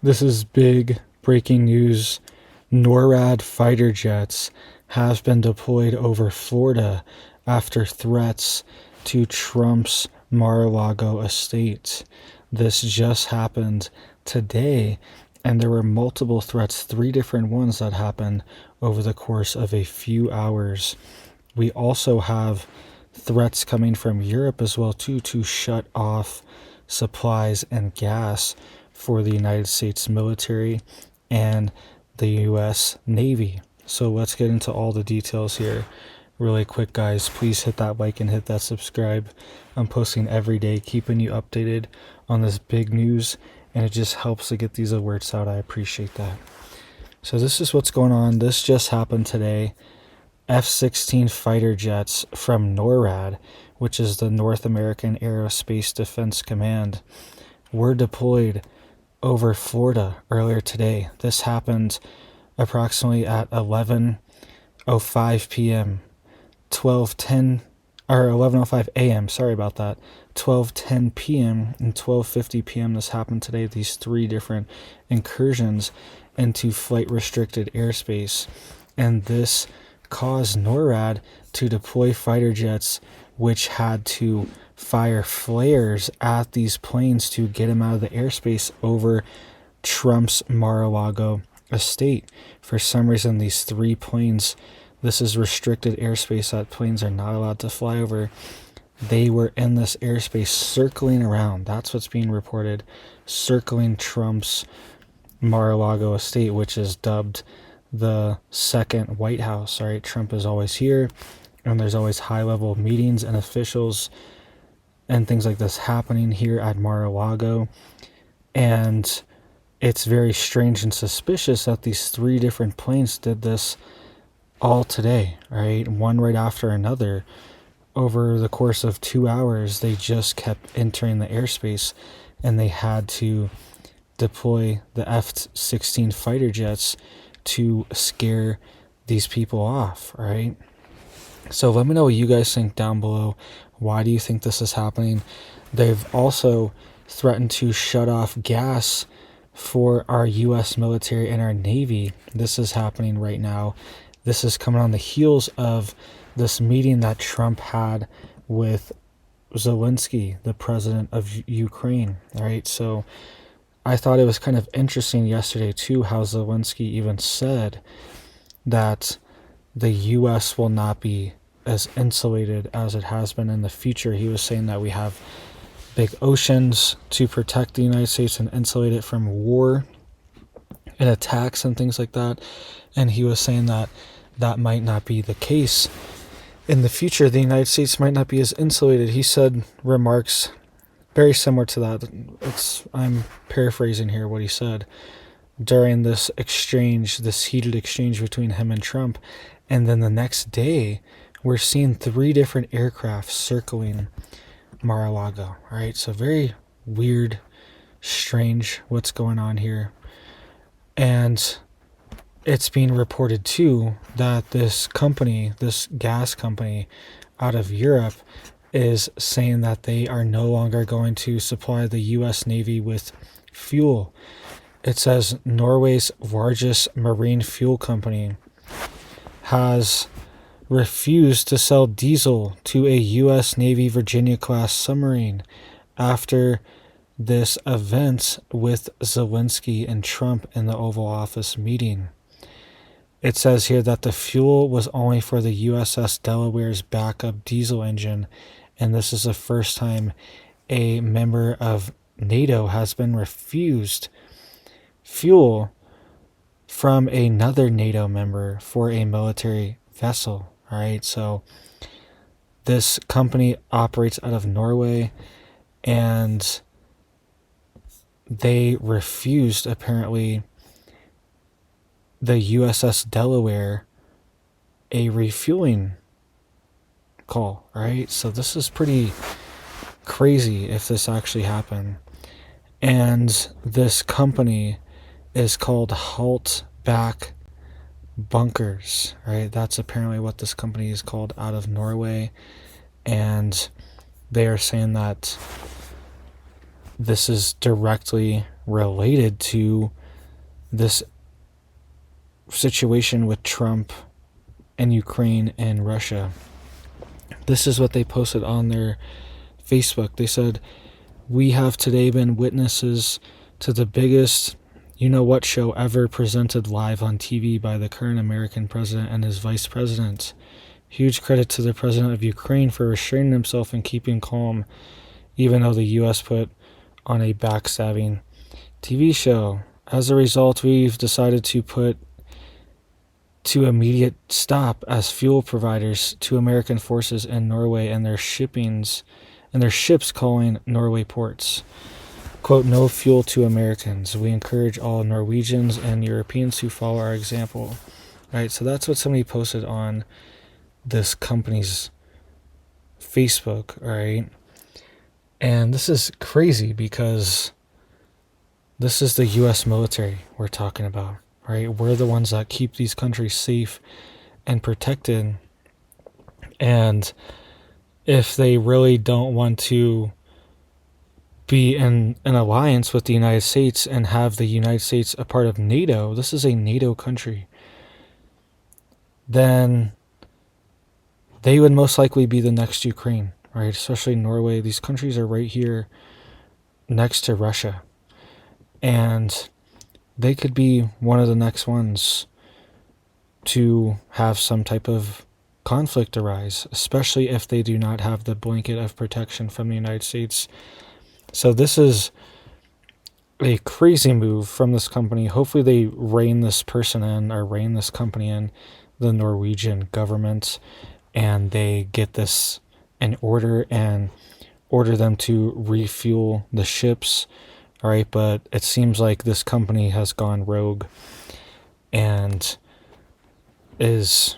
This is big breaking news. NORAD fighter jets have been deployed over Florida after threats to Trump's Mar-a-Lago estate. This just happened today, and there were multiple threats, 3 different ones that happened over the course of a few hours. We also have threats coming from Europe as well too, to shut off supplies and gas for the United States military and the US Navy. So let's get into all the details here really quick, guys. Please hit that like and hit that subscribe. I'm posting every day, keeping you updated on this big news, and it just helps to get these alerts out. I appreciate that. So this is what's going on. This just happened today. F-16 fighter jets from NORAD, which is the North American Aerospace Defense Command, were deployed over Florida earlier today. This happened approximately at 11:05 p.m. 12:10 or 11:05 a.m. Sorry about that. 12:10 p.m. and 12:50 p.m. This happened today. These 3 different incursions into flight restricted airspace, and this caused NORAD to deploy fighter jets, which had to fire flares at these planes to get them out of the airspace over Trump's Mar-a-Lago estate. For some reason, these 3 planes, this is restricted airspace that planes are not allowed to fly over. They were in this airspace circling around. That's what's being reported, circling Trump's Mar-a-Lago estate, which is dubbed the second White House. All right, Trump is always here, and there's always high-level meetings and officials and things like this happening here at Mar-a-Lago. And it's very strange and suspicious that these 3 different planes did this all today, right? One right after another. Over the course of 2 hours, they just kept entering the airspace, and they had to deploy the F-16 fighter jets to scare these people off, right? So let me know what you guys think down below. Why do you think this is happening? They've also threatened to shut off gas for our U.S. military and our Navy. This is happening right now. This is coming on the heels of this meeting that Trump had with Zelensky, the president of Ukraine. All right, so I thought it was kind of interesting yesterday too how Zelensky even said that the U.S. will not be as insulated as it has been in the future. He was saying that we have big oceans to protect the United States and insulate it from war and attacks and things like that. And he was saying that that might not be the case. In the future, the United States might not be as insulated. He said remarks very similar to that. I'm paraphrasing here what he said during this exchange, this heated exchange between him and Trump. And then the next day, we're seeing 3 different aircraft circling Mar-a-Lago. All right, so very weird, strange what's going on here. And it's being reported too that this company, this gas company out of Europe, is saying that they are no longer going to supply the U.S. Navy with fuel. It says Norway's largest marine fuel company has refused to sell diesel to a U.S. Navy Virginia-class submarine after this event with Zelensky and Trump in the Oval Office meeting. It says here that the fuel was only for the USS Delaware's backup diesel engine, and this is the first time a member of NATO has been refused fuel from another NATO member for a military vessel. All right, so this company operates out of Norway, and they refused, apparently, the USS Delaware a refueling call, right? So this is pretty crazy if this actually happened. And this company is called Back Bunkers, right? That's apparently what this company is called out of Norway. And they are saying that this is directly related to this situation with Trump and Ukraine and Russia. This is what they posted on their Facebook. They said, "We have today been witnesses to the biggest you-know-what show ever presented live on TV by the current American president and his vice president. Huge credit to the president of Ukraine for restraining himself and keeping calm, even though the U.S. put on a backstabbing TV show. As a result, we've decided to put to immediate stop as fuel providers to American forces in Norway and their ships calling Norway ports. Quote, no fuel to Americans. We encourage all Norwegians and Europeans to follow our example." Right, so that's what somebody posted on this company's Facebook, right? And this is crazy because this is the U.S. military we're talking about, right? We're the ones that keep these countries safe and protected. And if they really don't want to be in an alliance with the United States and have the United States a part of NATO, this is a NATO country, then they would most likely be the next Ukraine, right? Especially Norway. These countries are right here next to Russia. And they could be one of the next ones to have some type of conflict arise, especially if they do not have the blanket of protection from the United States. So this is a crazy move from this company. Hopefully they rein this person in, or rein this company in, the Norwegian government, and they get this in order and order them to refuel the ships. All right, but it seems like this company has gone rogue and is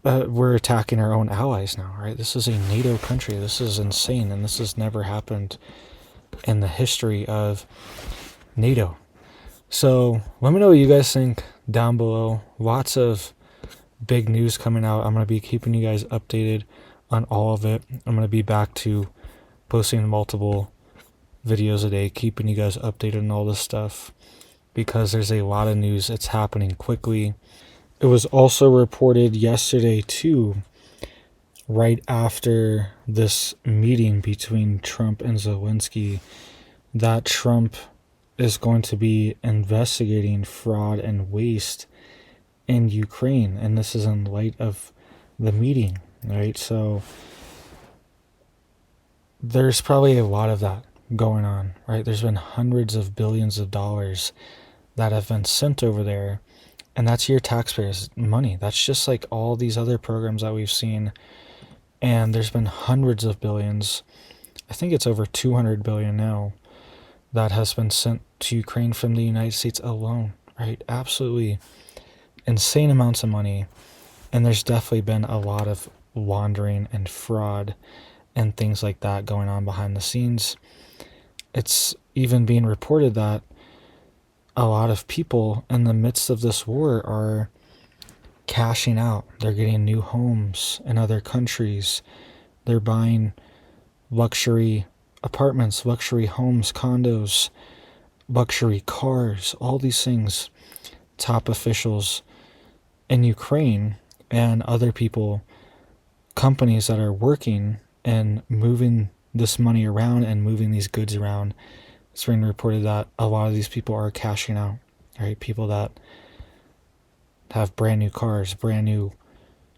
we're attacking our own allies now, right? This is a NATO country. This is insane, and this has never happened in the history of NATO. So let me know what you guys think down below. Lots of big news coming out. I'm going to be keeping you guys updated on all of it. I'm going to be back to posting multiple videos a day, keeping you guys updated on all this stuff, because there's a lot of news. It's happening quickly. It was also reported yesterday too, right after this meeting between Trump and Zelensky, that Trump is going to be investigating fraud and waste in Ukraine, and this is in light of the meeting, right? So there's probably a lot of that going on, right? There's been hundreds of billions of dollars that have been sent over there, and that's your taxpayers' money. That's just like all these other programs that we've seen, and there's been hundreds of billions. I think it's over 200 billion now that has been sent to Ukraine from the United States alone, right? Absolutely insane amounts of money. And there's definitely been a lot of laundering and fraud and things like that going on behind the scenes. It's even being reported that a lot of people in the midst of this war are cashing out. They're getting new homes in other countries. They're buying luxury apartments, luxury homes, condos, luxury cars, all these things. Top officials in Ukraine and other people, companies that are working and moving this money around and moving these goods around, it's been reported that a lot of these people are cashing out, right? People that have brand new cars, brand new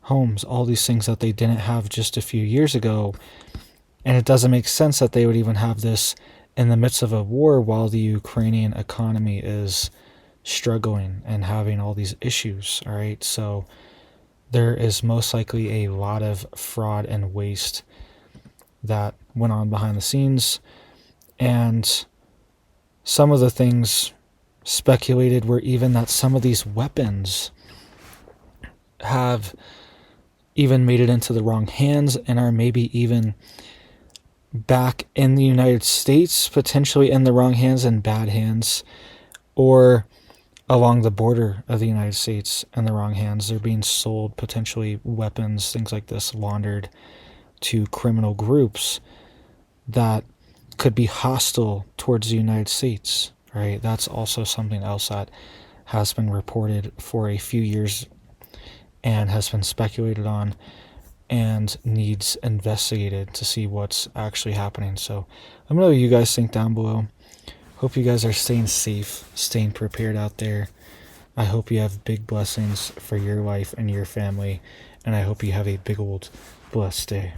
homes, all these things that they didn't have just a few years ago. And it doesn't make sense that they would even have this in the midst of a war while the Ukrainian economy is struggling and having all these issues, all right? So there is most likely a lot of fraud and waste that went on behind the scenes. And some of the things speculated were even that some of these weapons have even made it into the wrong hands and are maybe even back in the United States, potentially in the wrong hands and bad hands, or along the border of the United States in the wrong hands. They're being sold, potentially weapons, things like this, laundered to criminal groups that could be hostile towards the United States, right? That's also something else that has been reported for a few years and has been speculated on and needs investigated to see what's actually happening. So let me know what you guys think down below. Hope you guys are staying safe, staying prepared out there. I hope you have big blessings for your life and your family, and I hope you have a big old blessed day.